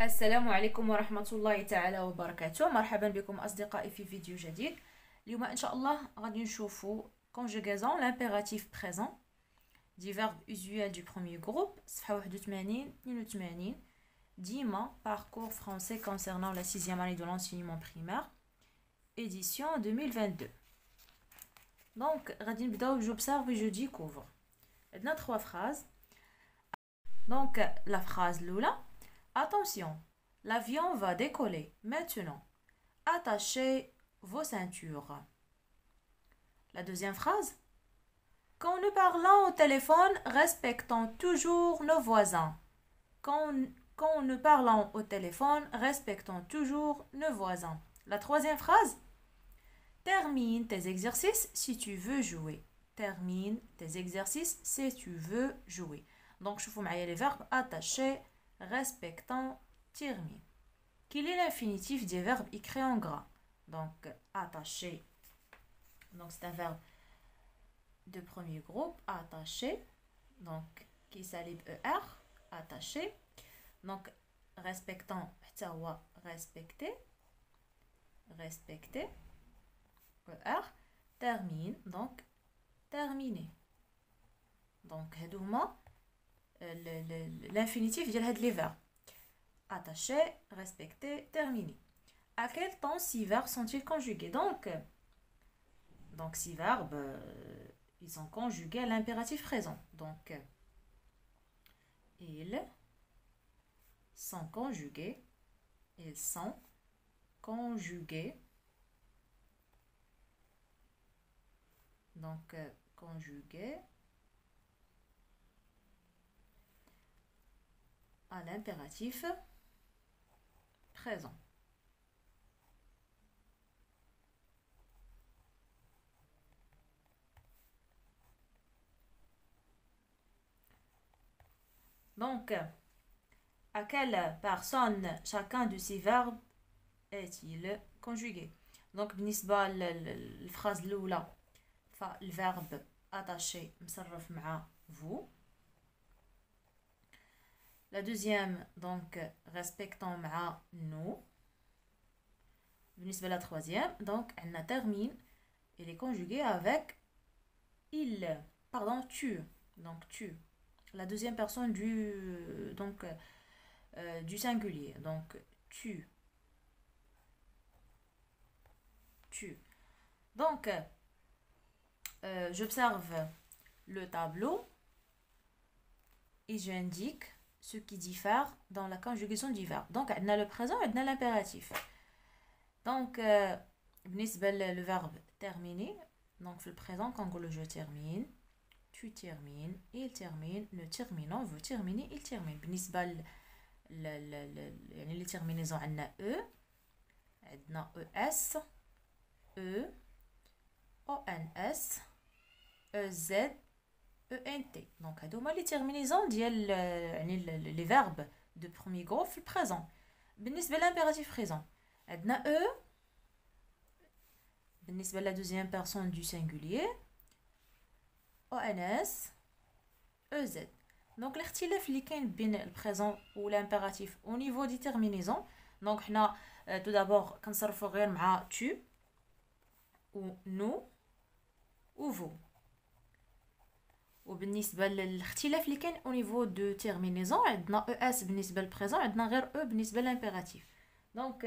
السلام عليكم ورحمة الله تعالى وبركاته. مرحبا بكم أصدقائي في فيديو جديد. اليوم إن شاء الله غادي نشوفوا conjugaison l'impératif présent du verbe usuel du premier groupe صفحة 81 82 ديما parcours français concernant la 6e année de l'enseignement primaire édition 2022. Donc غادي نبداو j'observe et je découvre. عندنا 3 phrases. Donc la phrase l'oula. Attention, l'avion va décoller maintenant. Attachez vos ceintures. La deuxième phrase. Quand nous parlons au téléphone, respectons toujours nos voisins. Quand nous parlons au téléphone, respectons toujours nos voisins. La troisième phrase. Termine tes exercices si tu veux jouer. Termine tes exercices si tu veux jouer. Donc, je vous mets les verbes attacher, respectant, termine. Quel est l'infinitif des verbes écrits en gras? Donc, attaché. Donc, c'est un verbe de premier groupe, attaché. Donc, qui s'allie ER, attaché. Donc, respectant, respecter. Respecter. ER. Termine. Donc, terminer. Donc, l'infinitif de les verbes. Attaché, respecter, terminer. À quel temps ces verbes sont-ils conjugués? Donc ces verbes, ils sont conjugués à l'impératif présent. Donc, ils sont conjugués. Ils sont conjugués. Donc, conjugués à l'impératif présent. Donc, à quelle personne chacun de ces verbes est-il conjugué? Donc, بالنسبة للفراز الأولى فالverbe attaché مصرف مع vous. La deuxième, donc, respectant مع nous. بالنسبة la troisième, donc, elle termine. Elle est conjuguée avec il. Pardon, tu. Donc, tu. La deuxième personne du singulier. Donc, tu. Tu. Donc, j'observe le tableau et j'indique ce qui diffère dans la conjugaison du verbe. Donc, on a le présent et on a l'impératif. Donc, le verbe terminer. Donc, le présent, quand on le je termine, tu termines, il termine, nous terminons, vous terminez, il termine. Les terminaisons, on a E, on a ES, E, ONS, EZ, ENT. Donc, les terminaisons les verbes de premier groupe في présent. بالنسبة l'impératif présent. عندنا E. بالنسبة la deuxième personne du singulier. ONS, EZ. Donc, الاختلاف اللي كاين بين البريزون و l'impératif au niveau des terminaisons. Donc, حنا tout d'abord كنصرفوا غير مع tu ou nous ou vous. وبالنسبه للاختلاف اللي كاين au niveau de terminaison عندنا اس بالنسبه للبريزون عندنا غير او بالنسبه للامبيراتيف. Donc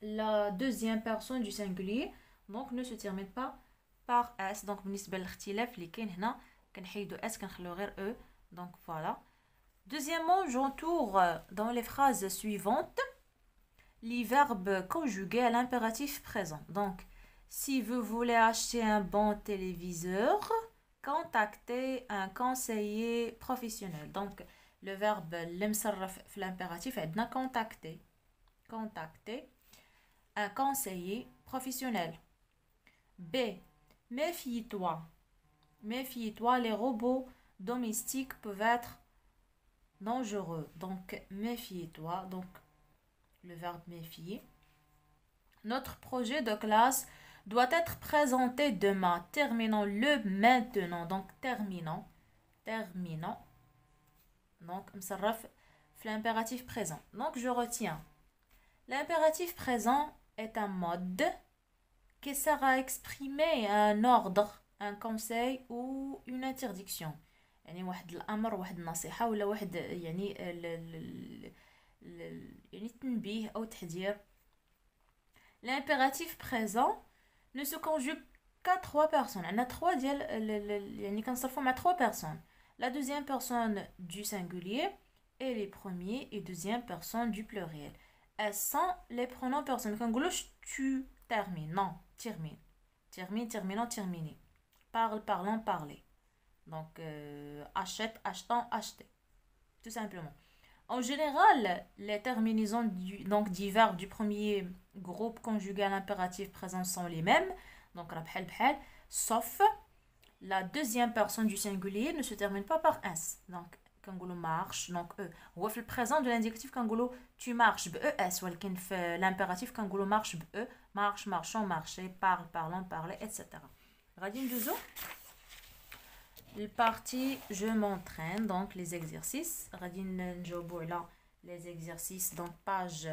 la deuxième personne du singulier donc ne se termine pas par s. Donc بالنسبه للاختلاف اللي كاين هنا كنحيدو اس كنخليو غير او. Donc voilà. Deuxièmement, j'entoure dans les phrases suivantes les verbes conjugués à l'impératif présent. Donc si vous voulez acheter un bon téléviseur, contacter un conseiller professionnel. Donc, le verbe l'impératif est de contacter. Contacter un conseiller professionnel. B. Méfie-toi. Méfie-toi, les robots domestiques peuvent être dangereux. Donc, méfie-toi. Donc, le verbe méfier. Notre projet de classe doit être présenté demain. Terminons-le maintenant. Donc, terminons. Donc, مصرف l'impératif présent. Donc, je retiens. L'impératif présent est un mode qui sert à exprimer un ordre, un conseil ou une interdiction. يعني واحد الأمر واحد النصيحة ولا واحد يعني يعني تنبيه أو تحذير. L'impératif présent ne se conjugue qu'à 3 personnes. On a 3 ديال يعني كنصرفوا مع 3 personnes. La deuxième personne du singulier et les premiers et deuxième personne du pluriel. Elles sont les pronoms personnels. كنقولوش tu termines. Non, termine. Termine, terminant, terminé. Parle, parlant, parler. Donc, achète, achetant, acheter. Tout simplement. En général, les terminaisons donc du verbe du premier groupe conjugal impératif présent sont les mêmes. Donc, bhal bhal, sauf la deuxième personne du singulier ne se termine pas par s. Donc, كنقولوا marche, donc e. هو في البريزون de l'indicatif كنقولوا tu marches ب es, ولكن في l'impératif كنقولوا marche ب e, marche, marchant, marcher, parle, parlant, parler, etc. غادي ندوزو البارتي je m'entraîne, donc les exercices. غادي نجاوبوا على les exercices donc page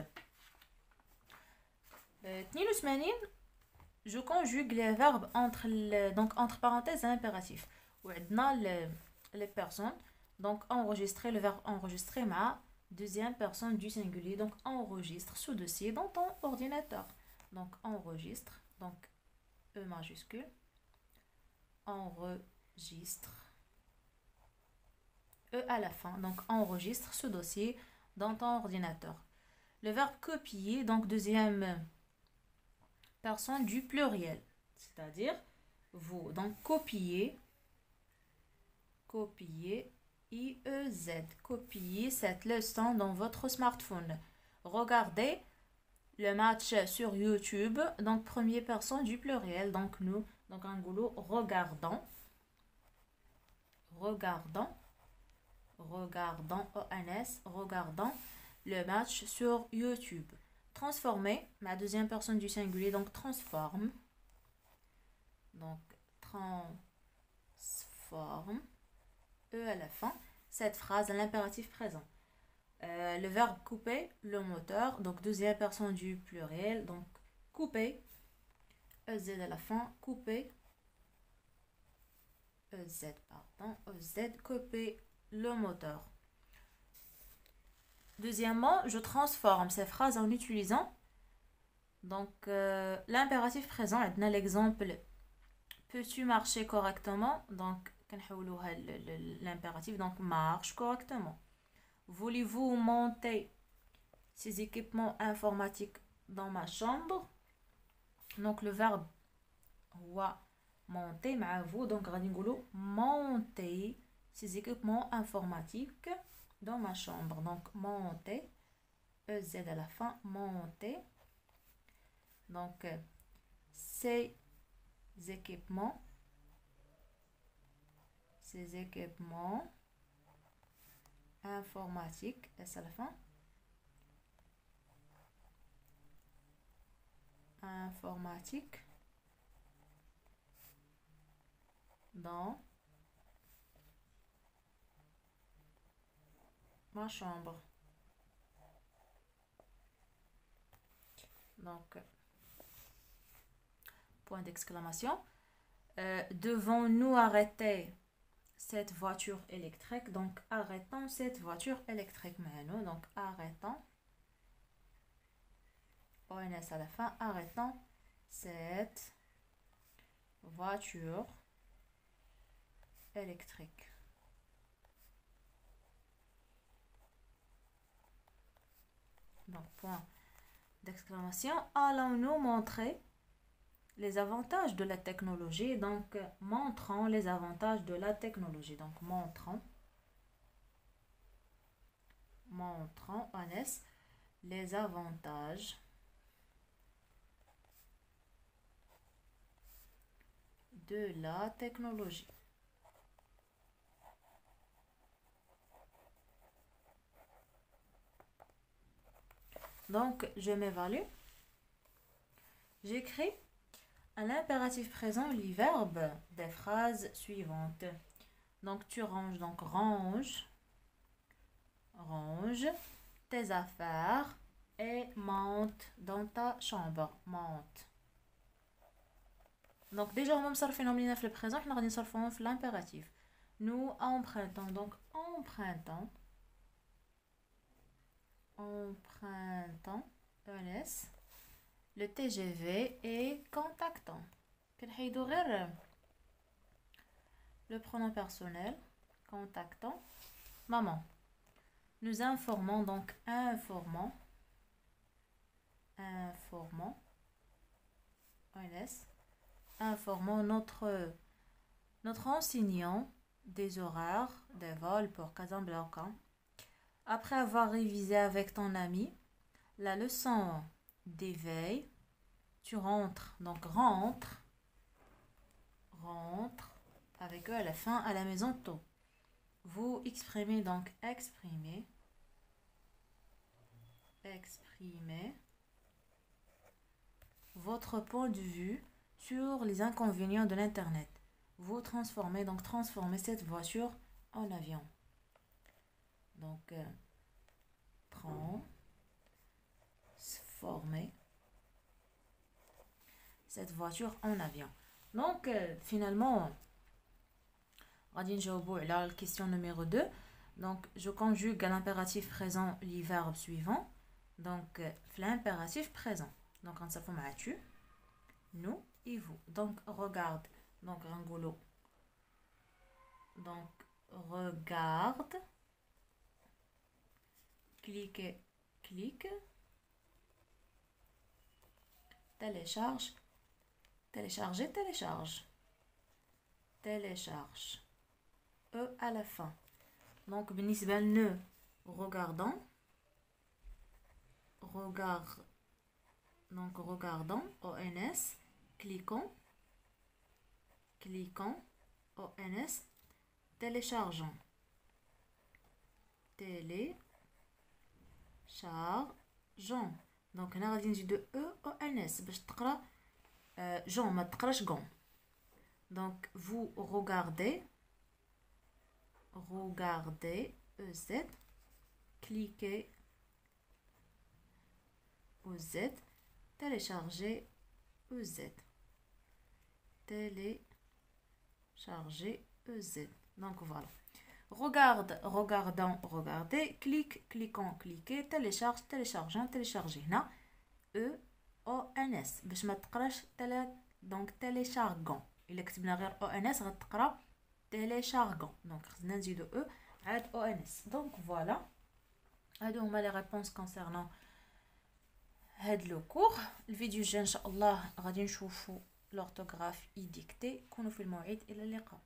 82. Je conjugue les verbes entre parenthèses et impératifs. وعندنا les personnes. Donc, enregistrer, le verbe enregistrer ma deuxième personne du singulier. Donc, enregistre sous dossier dans ton ordinateur. Donc, enregistre. Donc, E majuscule. Enregistre. E à la fin. Donc, enregistre ce dossier dans ton ordinateur. Le verbe copier. Donc, deuxième personne du pluriel. C'est-à-dire, vous. Donc, copier. Copier. IEZ, copier cette leçon dans votre smartphone. Regardez le match sur YouTube, donc première personne du pluriel, donc nous, donc en gros, regardons, ONS, regardons le match sur YouTube. Transformer, ma deuxième personne du singulier, donc transforme, E à la fin, cette phrase à l'impératif présent. Le verbe couper, le moteur, donc deuxième personne du pluriel, donc couper, EZ à la fin, couper, EZ, couper le moteur. Deuxièmement, je transforme ces phrases en utilisant donc l'impératif présent. On a l'exemple peux-tu marcher correctement, donc l'impératif, donc marche correctement. Voulez-vous monter ces équipements informatiques dans ma chambre? Donc le verbe monter مع vous, donc غادي نقولوا monter ces équipements informatiques dans ma chambre. Donc monter, EZ à la fin, monter. Donc ces équipements informatiques, S à la fin, informatique dans ma chambre. Donc point d'exclamation. Devons-nous arrêter cette voiture électrique? Donc arrêtons cette voiture électrique maintenant. Donc arrêtons, ONS à la fin, arrêtons cette voiture électrique. Donc point d'exclamation. Allons-nous montrer les avantages de la technologie? Donc montrons les avantages de la technologie. Donc montrons ONS les avantages de la technologie. Donc je m'évalue, j'écris à l'impératif présent les verbes des phrases suivantes. Donc tu ranges, donc range, range tes affaires et monte dans ta chambre. Monte. Donc déjà on va صرفين لنا في البريزون حنا غادي نصرفوهم في l'impératif. Nous empruntons, donc empruntons ENS le TGV et contactons. كنحيدو غير le pronom personnel. Contactons maman. Nous informons, donc informant ENS informant notre enseignant des horaires des vols pour Casablanca. Après avoir révisé avec ton ami la leçon d'éveil, tu rentres, donc rentre avec eux à la fin à la maison tôt. Vous exprimez, donc exprimez votre point de vue sur les inconvénients de l'internet. Vous transformez, donc transformez cette voiture en avion. Donc transformer cette voiture en avion. Donc finalement غادي نجاوبوا على la question numéro 2. Donc je conjugue à l'impératif présent les verbes suivants. Donc l'impératif présent. Donc غنصرفوا مع tu, nous et vous. Donc regarde. Donc غنقولوا donc regarde, clique, télécharge, télécharger, télécharge, E à la fin. Donc بالنسبة لنا regardons, donc regardons, ONS, cliquons, ONS, téléchargeons, téléchargeons. Donc هنا غادي نزيدو ONS باش تقرا جون ما تقراش غون. Donc vous regardez EZ, cliquez EZ, téléchargez EZ, téléchargez EZ. Donc voilà. Regarde, regardons, regardez, clique, cliquons, cliquez, télécharge, téléchargeons, téléchargez. هنا EONS باش ما تقراش donc téléchargeons. إلا كتبنا غير ONS غتقرا téléchargeons. Donc خصنا نزيدو E عاد ONS. Donc voilà. هادو هما les réponses concernant هاد لو كور. الفيديو الجاي ان شاء الله غادي نشوفوا l'orthographe et dictée. كونوا في الموعد، الى اللقاء.